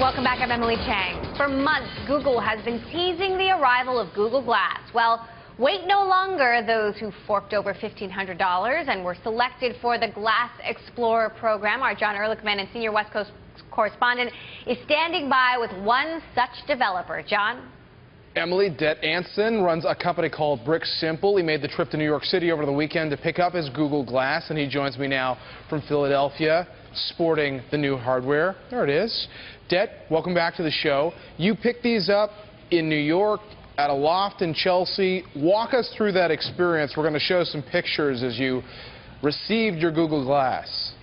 Welcome back. I'm Emily Chang. For months, Google has been teasing the arrival of Google Glass. Well, wait no longer. Those who forked over $1,500 and were selected for the Glass Explorer program. Our John Ehrlichman, and senior West Coast correspondent, is standing by with one such developer. John? Emily, Det Anson runs a company called Brick Simple. He made the trip to New York City over the weekend to pick up his Google Glass, and he joins me now from Philadelphia, sporting the new hardware. There it is. Det, welcome back to the show. You picked these up in New York at a loft in Chelsea. Walk us through that experience. We're going to show some pictures as you received your Google Glass.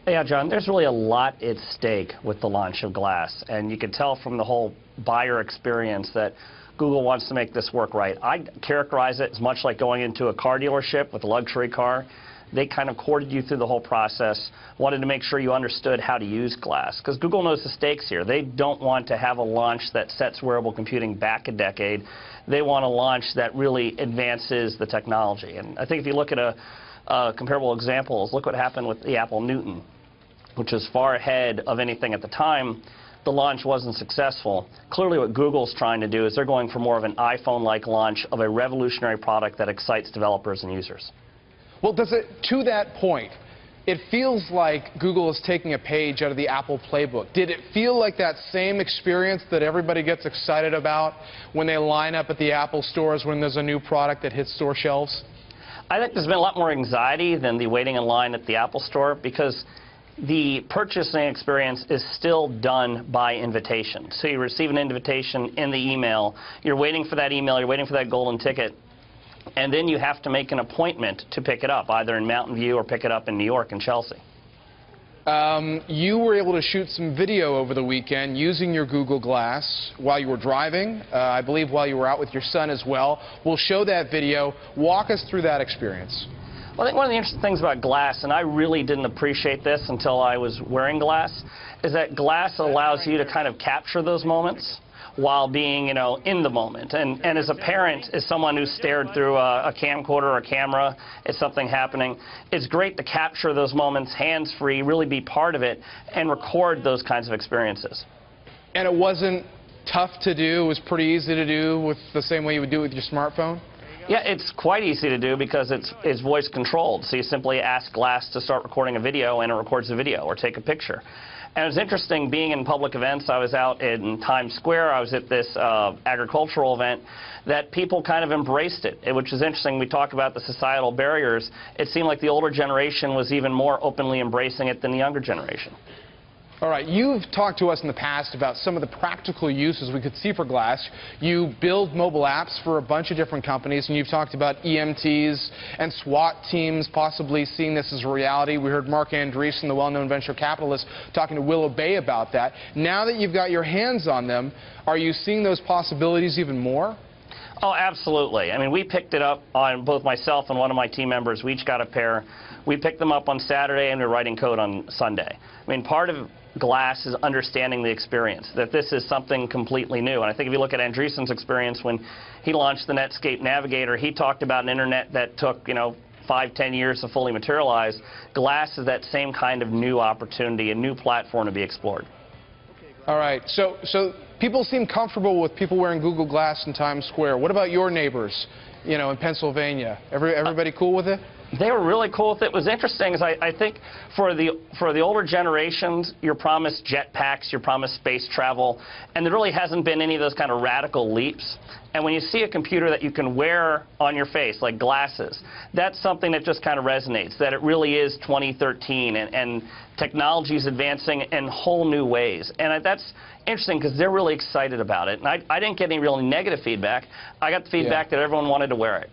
Yeah, John, there's really a lot at stake with the launch of Glass, and you can tell from the whole buyer experience that Google wants to make this work right. I characterize it as much like going into a car dealership with a luxury car. They kind of courted you through the whole process, wanted to make sure you understood how to use Glass, because Google knows the stakes here. They don't want to have a launch that sets wearable computing back a decade. They want a launch that really advances the technology. And I think if you look at comparable examples, look what happened with the Apple Newton, which was far ahead of anything at the time. The launch wasn't successful. Clearly what Google's trying to do is they're going for more of an iPhone-like launch of a revolutionary product that excites developers and users. Well, to that point, it feels like Google is taking a page out of the Apple playbook. Did it feel like that same experience that everybody gets excited about when they line up at the Apple stores when there's a new product that hits store shelves? I think there's been a lot more anxiety than the waiting in line at the Apple store, because the purchasing experience is still done by invitation. So you receive an invitation in the email, you're waiting for that email, you're waiting for that golden ticket, and then you have to make an appointment to pick it up, either in Mountain View or pick it up in New York and Chelsea. You were able to shoot some video over the weekend using your Google Glass while you were driving, I believe while you were out with your son as well. We'll show that video. Walk us through that experience. Well, I think one of the interesting things about Glass, and I really didn't appreciate this until I was wearing Glass, is that Glass allows you to kind of capture those moments while being, in the moment. And as a parent, as someone who stared through a camcorder or a camera at something happening, it's great to capture those moments hands-free, really be part of it, and record those kinds of experiences. And it wasn't tough to do? It was pretty easy to do with the same way you would do it with your smartphone? Yeah, it's quite easy to do because it's voice controlled. So you simply ask Glass to start recording a video and it records the video, or take a picture. And it was interesting being in public events. I was out in Times Square. I was at this agricultural event that people kind of embraced it, which is interesting. We talk about the societal barriers. It seemed like the older generation was even more openly embracing it than the younger generation. All right, you've talked to us in the past about some of the practical uses we could see for Glass. You build mobile apps for a bunch of different companies, and you've talked about EMTs and SWAT teams possibly seeing this as a reality. We heard Marc Andreessen, the well-known venture capitalist, talking to Willow Bay about that. Now that you've got your hands on them, are you seeing those possibilities even more? Oh, absolutely. I mean, we picked it up on both myself and one of my team members. We each got a pair. We picked them up on Saturday, and we're writing code on Sunday. I mean, part of Glass is understanding the experience, that this is something completely new. And I think if you look at Andreessen's experience when he launched the Netscape Navigator, he talked about an internet that took, 5–10 years to fully materialize. Glass is that same kind of new opportunity, a new platform to be explored. All right, so people seem comfortable with people wearing Google Glass in Times Square. What about your neighbors, in Pennsylvania? Everybody cool with it? They were really cool with it. What was interesting is I think for the older generations, you're promised jetpacks, you're promised space travel, and there really hasn't been any of those kind of radical leaps. And when you see a computer that you can wear on your face, like glasses, that's something that just kind of resonates, that it really is 2013, and technology is advancing in whole new ways. And that's interesting because they're really excited about it. And I didn't get any really negative feedback. I got the feedback that everyone wanted to wear it.